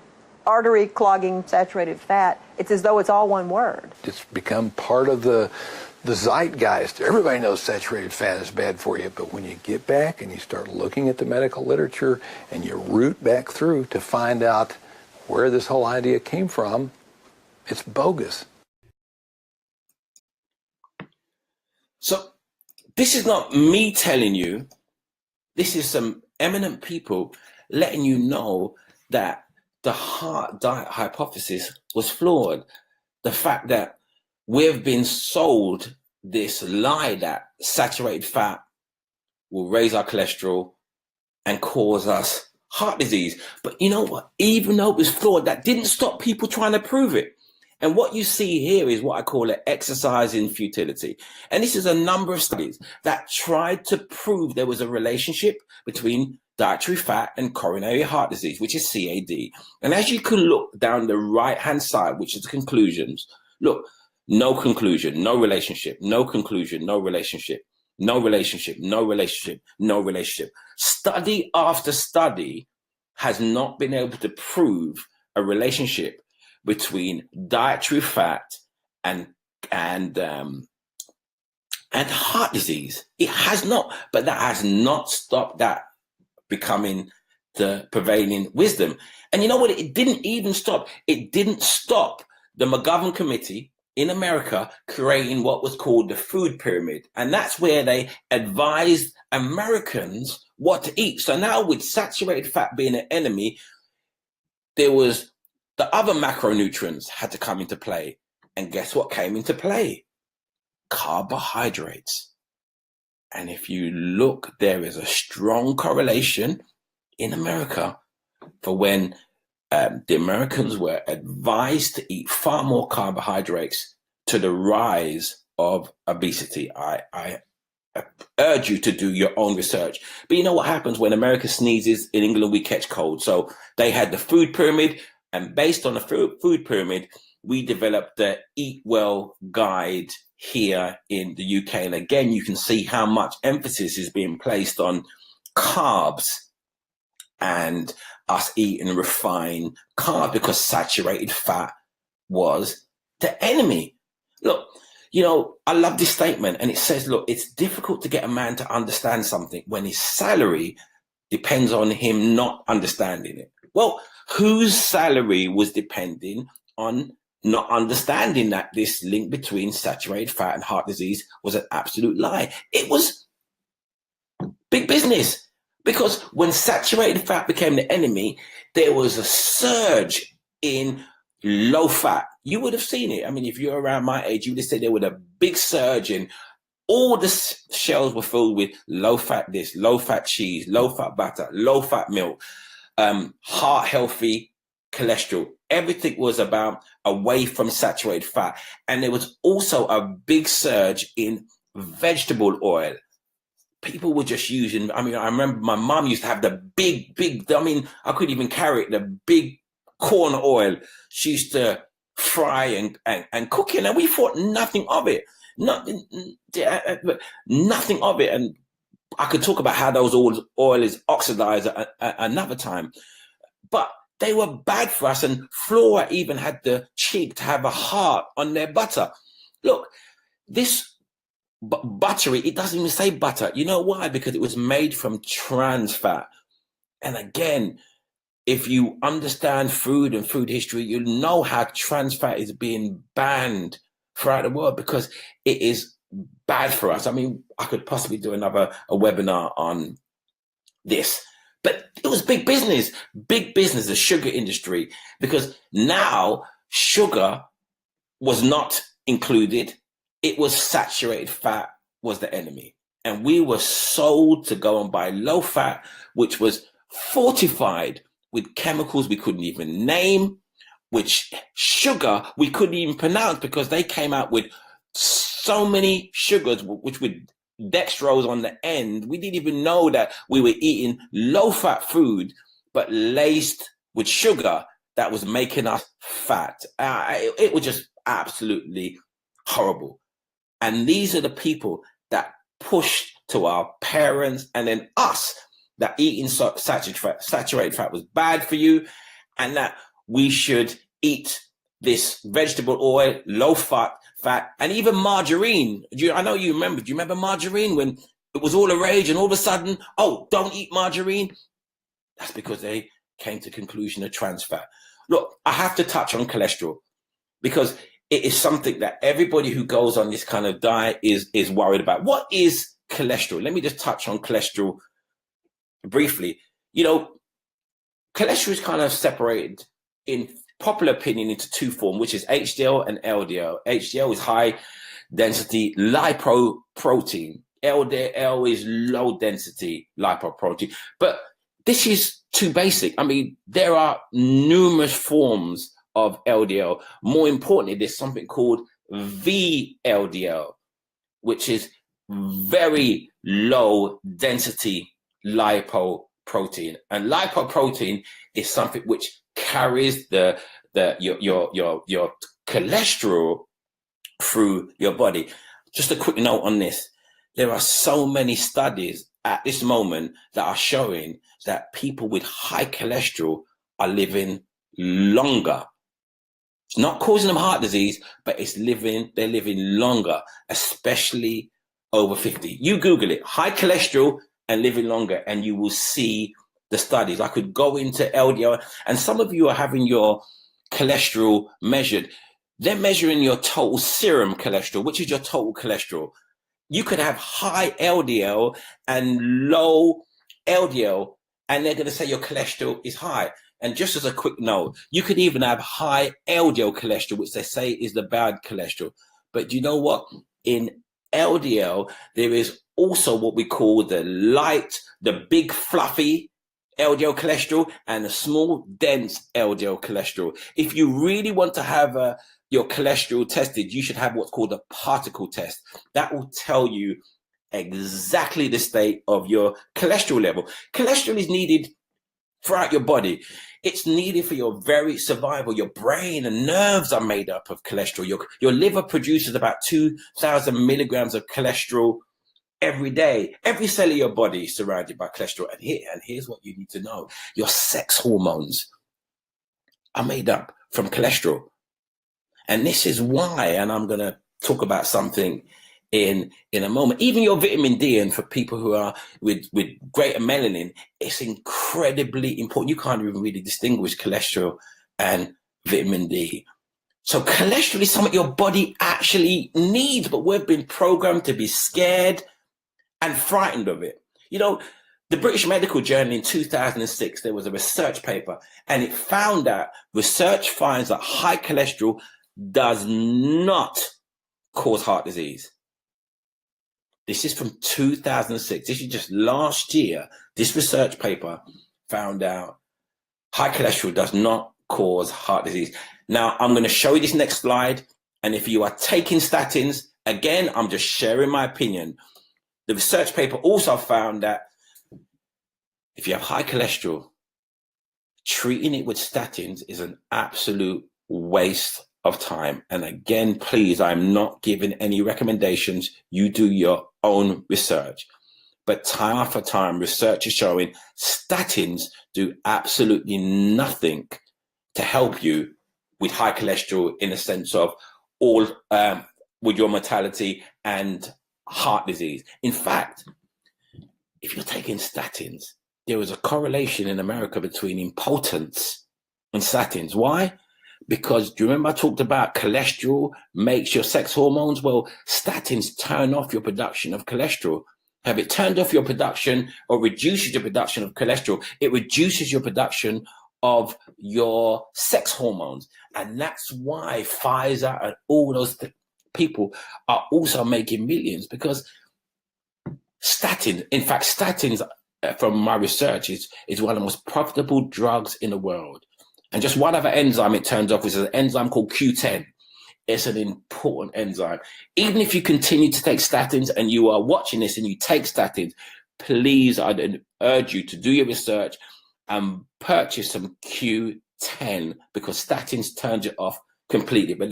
artery clogging saturated fat, it's as though it's all one word. It's become part of the zeitgeist. Everybody knows saturated fat is bad for you, but when you get back and you start looking at the medical literature and you root back through to find out where this whole idea came from, it's bogus. So this is not me telling you, this is some eminent people letting you know that the heart diet hypothesis was flawed. The fact that we've been sold this lie that saturated fat will raise our cholesterol and cause us heart disease. But you know what? Even though it was flawed, that didn't stop people trying to prove it. And what you see here is what I call an exercise in futility. And this is a number of studies that tried to prove there was a relationship between dietary fat and coronary heart disease, which is CAD. And as you can look down the right-hand side, which is the conclusions, look, no conclusion, no relationship, no conclusion, no relationship, no relationship, no relationship, no relationship. Study after study has not been able to prove a relationship between dietary fat and heart disease. It has not, but that has not stopped that becoming the prevailing wisdom. And you know what? It didn't even stop. It didn't stop the McGovern Committee in America creating what was called the food pyramid. And that's where they advised Americans what to eat. So now with saturated fat being an enemy, there was the other macronutrients had to come into play. And guess what came into play? Carbohydrates. And if you look, there is a strong correlation in America for when the Americans were advised to eat far more carbohydrates to the rise of obesity. I urge you to do your own research. But you know what happens when America sneezes? In England, we catch cold. So they had the food pyramid, and based on the food pyramid, we developed the Eat Well guide here in the UK. And again, you can see how much emphasis is being placed on carbs and us eating refined carbs because saturated fat was the enemy. Look, you know, I love this statement, and it says, look, it's difficult to get a man to understand something when his salary depends on him not understanding it. Well, whose salary was depending on not understanding that this link between saturated fat and heart disease was an absolute lie? It was big business. Because when saturated fat became the enemy, there was a surge in low fat. You would have seen it. I mean, if you're around my age, you would have said there was a big surge in all the shelves were filled with low fat this, low fat cheese, low fat butter, low fat milk, heart healthy cholesterol. Everything was about away from saturated fat. And there was also a big surge in vegetable oil. People were just using, I mean, I remember my mom used to have the big, I mean, I couldn't even carry it, the big corn oil. She used to fry and cook it, and we thought nothing of it. Nothing of it. And I could talk about how those oil is oxidized another time. But they were bad for us. And Flora even had the cheek to have a heart on their butter. Look, this buttery, it doesn't even say butter. You know why? Because it was made from trans fat. And again, if you understand food and food history, you know how trans fat is being banned throughout the world because it is bad for us. I mean, I could possibly do a webinar on this, but it was big business, the sugar industry, because now sugar was not included. It was saturated fat was the enemy. And we were sold to go and buy low fat, which was fortified with chemicals we couldn't even name, which sugar we couldn't even pronounce because they came out with so many sugars, which with dextrose on the end. We didn't even know that we were eating low-fat food, but laced with sugar that was making us fat. It was just absolutely horrible. And these are the people that pushed to our parents and then us that eating saturated fat was bad for you and that we should eat this vegetable oil, low fat, and even margarine. I know you remember. Do you remember margarine when it was all the rage and all of a sudden, oh, don't eat margarine? That's because they came to the conclusion of trans fat. Look, I have to touch on cholesterol because it is something that everybody who goes on this kind of diet is worried about. What is cholesterol? Let me just touch on cholesterol briefly. You know, cholesterol is kind of separated in popular opinion into two forms, which is HDL and LDL. HDL is high density lipoprotein. LDL is low density lipoprotein. But this is too basic. I mean, there are numerous forms of LDL. More importantly, there's something called VLDL, which is very low density lipoprotein. And lipoprotein is something which carries your cholesterol through your body. Just a quick note on this. There are so many studies at this moment that are showing that people with high cholesterol are living longer. It's not causing them heart disease, but they're living longer, especially over 50. You Google it, high cholesterol and living longer, and you will see the studies. I could go into LDL, and some of you are having your cholesterol measured. They're measuring your total serum cholesterol, which is your total cholesterol. You could have high LDL and low LDL, and they're going to say your cholesterol is high. And just as a quick note, you could even have high LDL cholesterol, which they say is the bad cholesterol. But you know what? In LDL, there is also what we call the big fluffy LDL cholesterol and the small dense LDL cholesterol. If you really want to have your cholesterol tested, you should have what's called a particle test. That will tell you exactly the state of your cholesterol level. Cholesterol is needed throughout your body. It's needed for your very survival. Your brain and nerves are made up of cholesterol. Your liver produces about 2,000 milligrams of cholesterol every day. Every cell of your body is surrounded by cholesterol. And here's what you need to know. Your sex hormones are made up from cholesterol. And this is why, and I'm going to talk about something in a moment, even your vitamin D, and for people who are with greater melanin, it's incredibly important. You can't even really distinguish cholesterol and vitamin D. So cholesterol is something your body actually needs, but we've been programmed to be scared and frightened of it. You know, the British Medical Journal in 2006, there was a research paper, and it found that research finds that high cholesterol does not cause heart disease. This is from 2006. This is just last year. This research paper found out high cholesterol does not cause heart disease. Now, I'm going to show you this next slide. And if you are taking statins, again, I'm just sharing my opinion. The research paper also found that if you have high cholesterol, treating it with statins is an absolute waste of time. And again, please, I'm not giving any recommendations. You do your own research. But time after time, research is showing statins do absolutely nothing to help you with high cholesterol in the sense of all with your mortality and heart disease. In fact, if you're taking statins, there was a correlation in America between impotence and statins. Why? Because do you remember I talked about cholesterol makes your sex hormones? Well, statins turn off your production of cholesterol. Have it turned off your production or reduces your production of cholesterol? It reduces your production of your sex hormones. And that's why Pfizer and all those people are also making millions, because statins, in fact, statins from my research is one of the most profitable drugs in the world. And just one other enzyme it turns off is an enzyme called Q10. It's an important enzyme. Even if you continue to take statins and you are watching this and you take statins, please, I'd urge you to do your research and purchase some Q10, because statins turns it off completely. But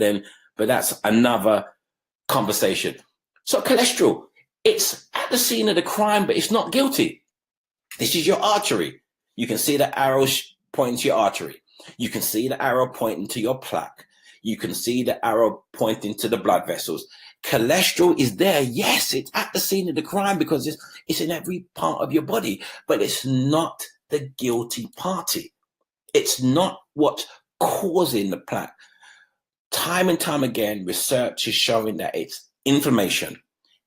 that's another conversation. So cholesterol, it's at the scene of the crime, but it's not guilty. This is your artery. You can see the arrow pointing to your artery. You can see the arrow pointing to your plaque. You can see the arrow pointing to the blood vessels. Cholesterol is there. Yes, it's at the scene of the crime because it's in every part of your body, but it's not the guilty party. It's not what's causing the plaque. Time and time again, research is showing that it's inflammation.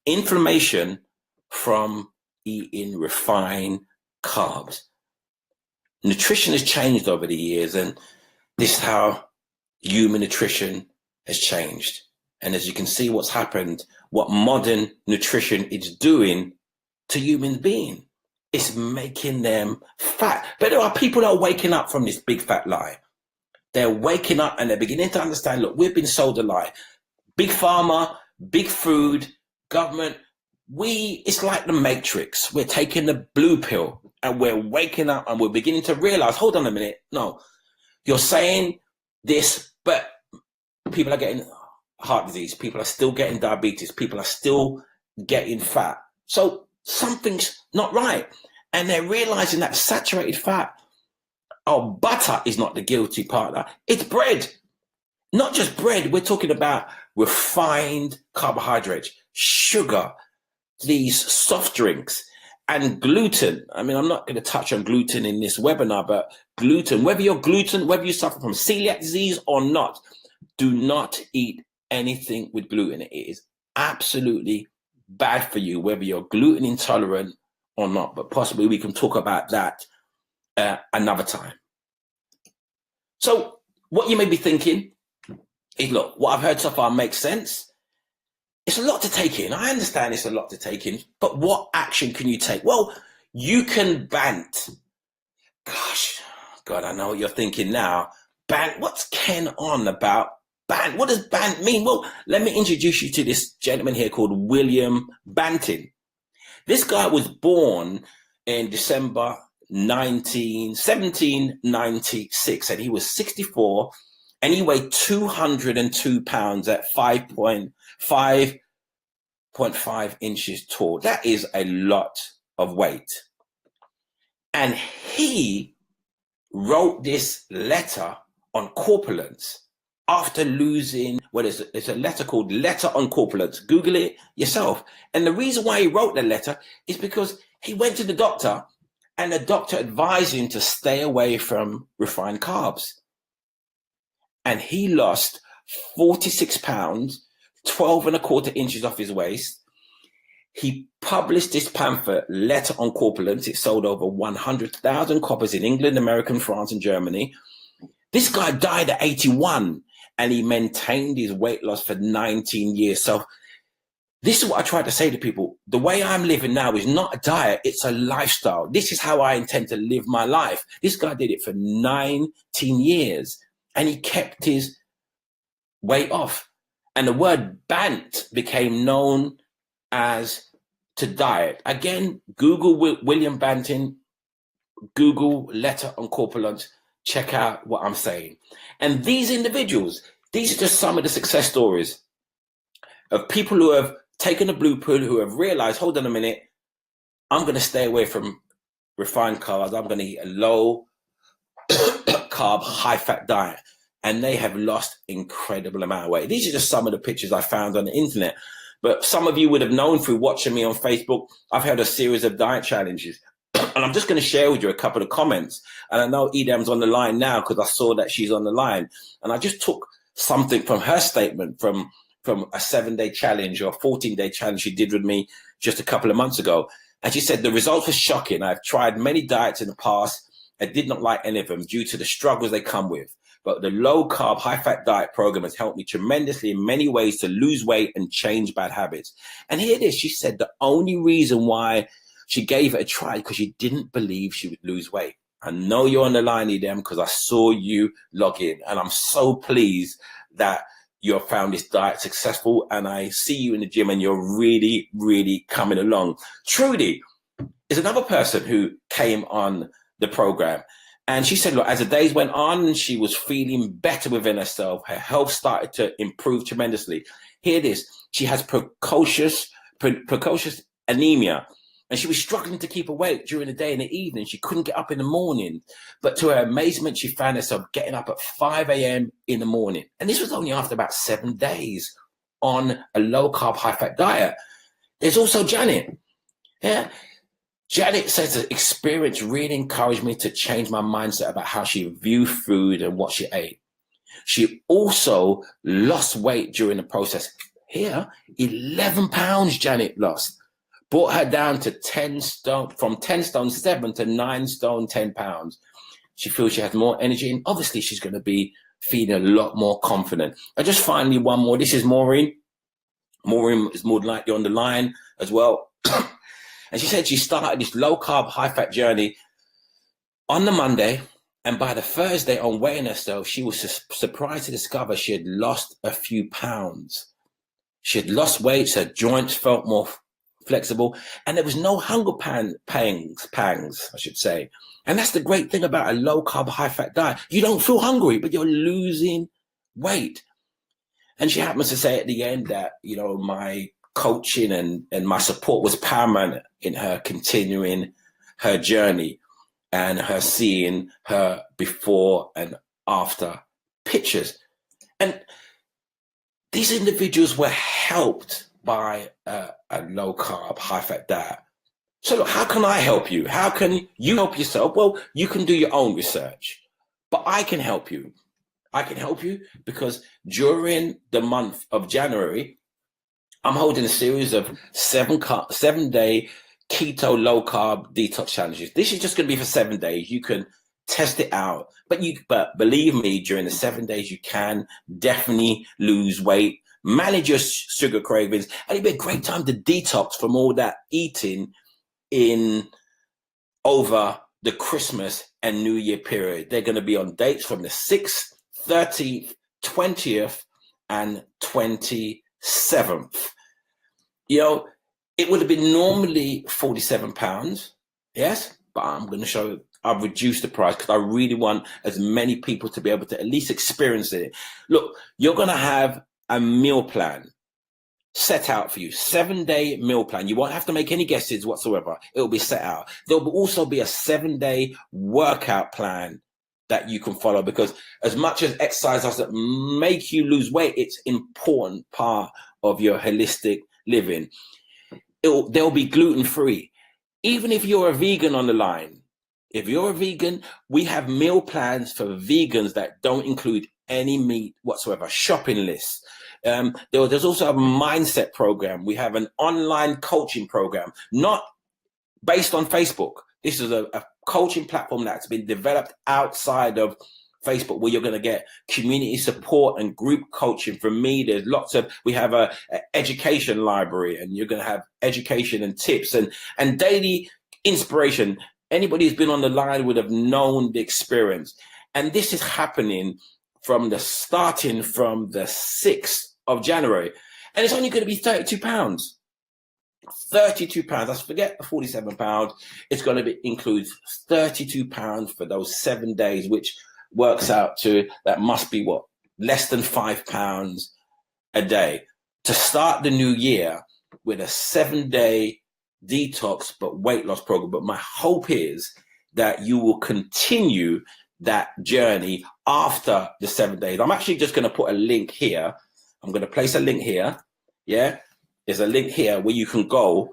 Inflammation from eating refined carbs. Nutrition has changed over the years, and this is how human nutrition has changed. And as you can see what's happened, what modern nutrition is doing to human beings, it's making them fat. But there are people that are waking up from this big fat lie. They're waking up and they're beginning to understand, look, we've been sold a lie. Big pharma, big food, government, it's like the Matrix. We're taking the blue pill and we're waking up and we're beginning to realize, hold on a minute. No, you're saying this, but people are getting heart disease. People are still getting diabetes. People are still getting fat. So something's not right. And they're realizing that saturated fat or butter is not the guilty partner. It's bread. Not just bread. We're talking about refined carbohydrates, sugar, these soft drinks, and gluten. I mean, I'm not going to touch on gluten in this webinar, but gluten, whether you suffer from celiac disease or not, do not eat anything with gluten. It is absolutely bad for you, whether you're gluten intolerant or not. But possibly we can talk about that another time. So what you may be thinking is, look, what I've heard so far makes sense. It's a lot to take in. I understand it's a lot to take in, but what action can you take? Well, you can bant. Gosh, God, I know what you're thinking now. Bant, what's Ken on about bant? What does bant mean? Well, let me introduce you to this gentleman here called William Banting. This guy was born in December 1796, and he was 64, and he weighed 202 pounds at 5.5 inches tall. That is a lot of weight. And he wrote this letter on corpulence after losing, there's a letter called Letter on Corpulence. Google it yourself. And the reason why he wrote the letter is because he went to the doctor and the doctor advised him to stay away from refined carbs. And he lost 46 pounds, 12.25 inches off his waist. He published this pamphlet, Letter on Corpulence. It sold over 100,000 copies in England, America, France, and Germany. This guy died at 81, and he maintained his weight loss for 19 years. So this is what I try to say to people. The way I'm living now is not a diet, it's a lifestyle. This is how I intend to live my life. This guy did it for 19 years, and he kept his weight off. And the word bant became known as to diet. Again, Google William Banting, Google Letter on Corpulence, check out what I'm saying. And these individuals, these are just some of the success stories of people who have taken a blue pill, who have realized, hold on a minute, I'm going to stay away from refined carbs. I'm going to eat a low carb, high fat diet. And they have lost incredible amount of weight. These are just some of the pictures I found on the internet. But some of you would have known through watching me on Facebook, I've had a series of diet challenges. And I'm just going to share with you a couple of comments. And I know Edam's on the line now because I saw that she's on the line. And I just took something from her statement from a 7-day challenge or a 14-day challenge she did with me just a couple of months ago. And she said, the results were shocking. I've tried many diets in the past. I did not like any of them due to the struggles they come with. But the low carb, high fat diet program has helped me tremendously in many ways to lose weight and change bad habits. And here it is. She said the only reason why she gave it a try because she didn't believe she would lose weight. I know you're on the line, Edam, because I saw you log in. And I'm so pleased that you have found this diet successful. And I see you in the gym and you're really, really coming along. Trudy is another person who came on the program. And she said, look, as the days went on, she was feeling better within herself. Her health started to improve tremendously. Here it is. She has precocious anemia. And she was struggling to keep awake during the day and the evening. She couldn't get up in the morning. But to her amazement, she found herself getting up at 5 a.m. in the morning. And this was only after about 7 days on a low-carb, high-fat diet. There's also Janet. Yeah. Janet says the experience really encouraged me to change my mindset about how she viewed food and what she ate. She also lost weight during the process. Here, 11 pounds Janet lost. Brought her down to 10 stone, from 10 stone 7 to 9 stone 10 pounds. She feels she has more energy and obviously she's going to be feeling a lot more confident. And just finally, one more. This is Maureen. Maureen is more than likely on the line as well. And she said she started this low carb, high fat journey on the Monday. And by the Thursday on weighing herself, she was surprised to discover she had lost a few pounds. She had lost weight. Her joints felt more flexible and there was no hunger pangs, I should say. And that's the great thing about a low carb, high fat diet. You don't feel hungry, but you're losing weight. And she happens to say at the end that, you know, my coaching and my support was paramount in her continuing her journey and her seeing her before and after pictures. And these individuals were helped by a low carb, high fat diet. So look, how can I help you? How can you help yourself? Well, you can do your own research, but I can help you. I can help you because during the month of January, I'm holding a series of 7-day keto low carb detox challenges. This is just going to be for 7 days. You can test it out, but believe me, during the 7 days, you can definitely lose weight, manage your sugar cravings, and it'd be a great time to detox from all that eating in over the Christmas and New Year period. They're going to be on dates from the 6th, 13th, 20th, and 27th. You know, it would have been normally 47 pounds, yes, but I'm going to show you, I've reduced the price because I really want as many people to be able to at least experience it. Look, you're going to have a meal plan set out for you, 7-day meal plan. You won't have to make any guesses whatsoever. It'll be set out. There'll also be a 7-day workout plan that you can follow because as much as exercise doesn't make you lose weight, it's an important part of your holistic living. They'll be gluten-free. Even if you're a vegan on the line, if you're a vegan, we have meal plans for vegans that don't include any meat whatsoever, shopping lists. There's also a mindset program. We have an online coaching program, not based on Facebook. This is a coaching platform that's been developed outside of Facebook where you're going to get community support and group coaching from me. There's we have a education library and you're going to have education and tips and daily inspiration. Anybody who's been on the line would have known the experience. And this is happening starting from the 6th of January. And it's only going to be 32 pounds. 32 pounds. Let's forget the 47 pounds. It's going to include 32 pounds for those 7 days, which works out to, that must be what? Less than 5 pounds a day. To start the new year with a 7-day detox, but weight loss program. But my hope is that you will continue that journey after the 7 days. I'm actually just going to put a link here. I'm going to place a link here. Yeah, there's a link here where you can go,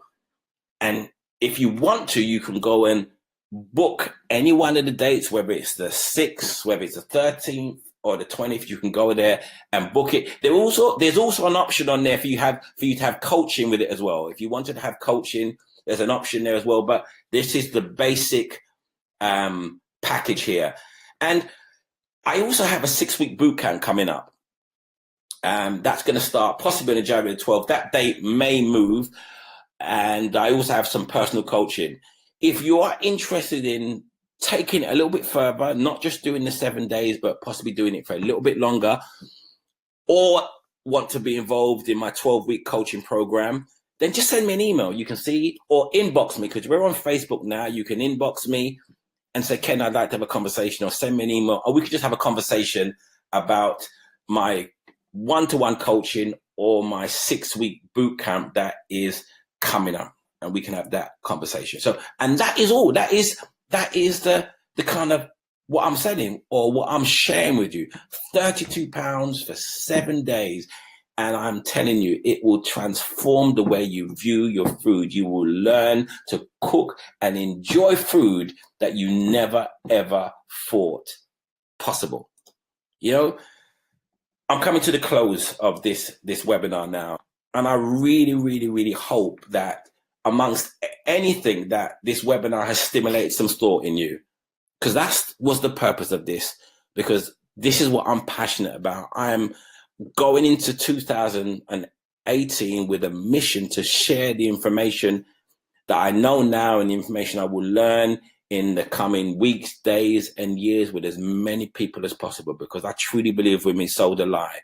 and if you want to, you can go and book any one of the dates, whether it's the 6th, whether it's the 13th or the 20th. You can go there and book it. There's also an option on there for you to have coaching with it as well. If you wanted to have coaching, there's an option there as well. But this is the basic package here. And I also have a 6-week boot camp coming up. That's going to start possibly on January 12th. That date may move. And I also have some personal coaching. If you are interested in taking it a little bit further, not just doing the 7 days, but possibly doing it for a little bit longer, or want to be involved in my 12-week coaching program, then just send me an email. You can see, or inbox me, because we're on Facebook now. You can inbox me and say, Ken, I'd like to have a conversation, or send me an email, or we could just have a conversation about my one-to-one coaching or my 6-week boot camp that is coming up, and we can have that conversation. So, and that is all. That is the kind of what I'm selling, or what I'm sharing with you. 32 pounds for 7 days. And I'm telling you, it will transform the way you view your food. You will learn to cook and enjoy food that you never, ever thought possible. You know, I'm coming to the close of this webinar now. And I really, really, really hope that amongst anything that this webinar has stimulated some thought in you, because that was the purpose of this, because this is what I'm passionate about. I am going into 2018 with a mission to share the information that I know now and the information I will learn in the coming weeks, days, and years with as many people as possible, because I truly believe we've been sold a lie.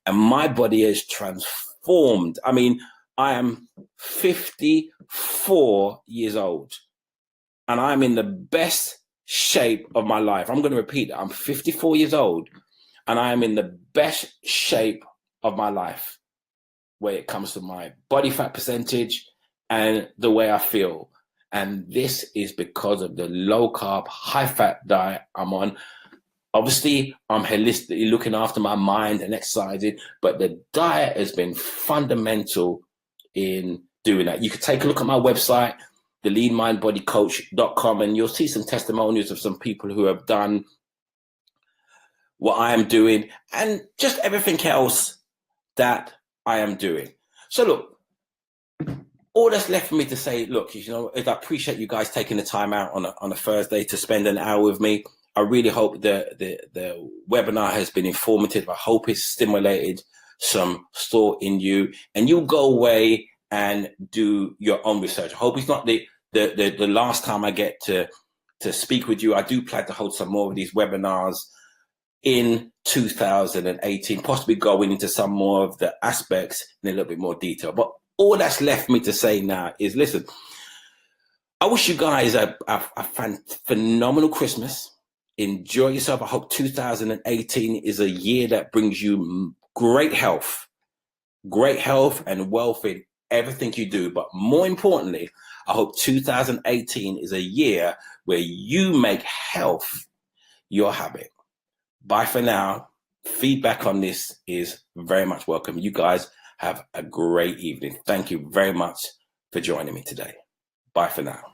And my body is transformed. I mean, I am 54 years old, and I'm in the best shape of my life. I'm going to repeat that. I'm 54 years old, and I am in the best shape of my life when it comes to my body fat percentage and the way I feel. And this is because of the low carb, high fat diet I'm on. Obviously, I'm holistically looking after my mind and exercising, but the diet has been fundamental in doing that. You could take a look at my website, theleanmindbodycoach.com, and you'll see some testimonials of some people who have done what I am doing and just everything else that I am doing. So look, all that's left for me to say, look, you know, is I appreciate you guys taking the time out on a Thursday to spend an hour with me. I really hope the webinar has been informative. I hope it's stimulated some thought in you, and you'll go away and do your own research. I hope it's not the last time I get to speak with you. I do plan to hold some more of these webinars in 2018, possibly going into some more of the aspects in a little bit more detail. But all that's left for me to say now is, listen, I wish you guys a phenomenal Christmas. Enjoy yourself. I hope 2018 is a year that brings you great health and wealth in everything you do. But more importantly, I hope 2018 is a year where you make health your habit. Bye for now. Feedback on this is very much welcome. You guys have a great evening. Thank you very much for joining me today. Bye for now.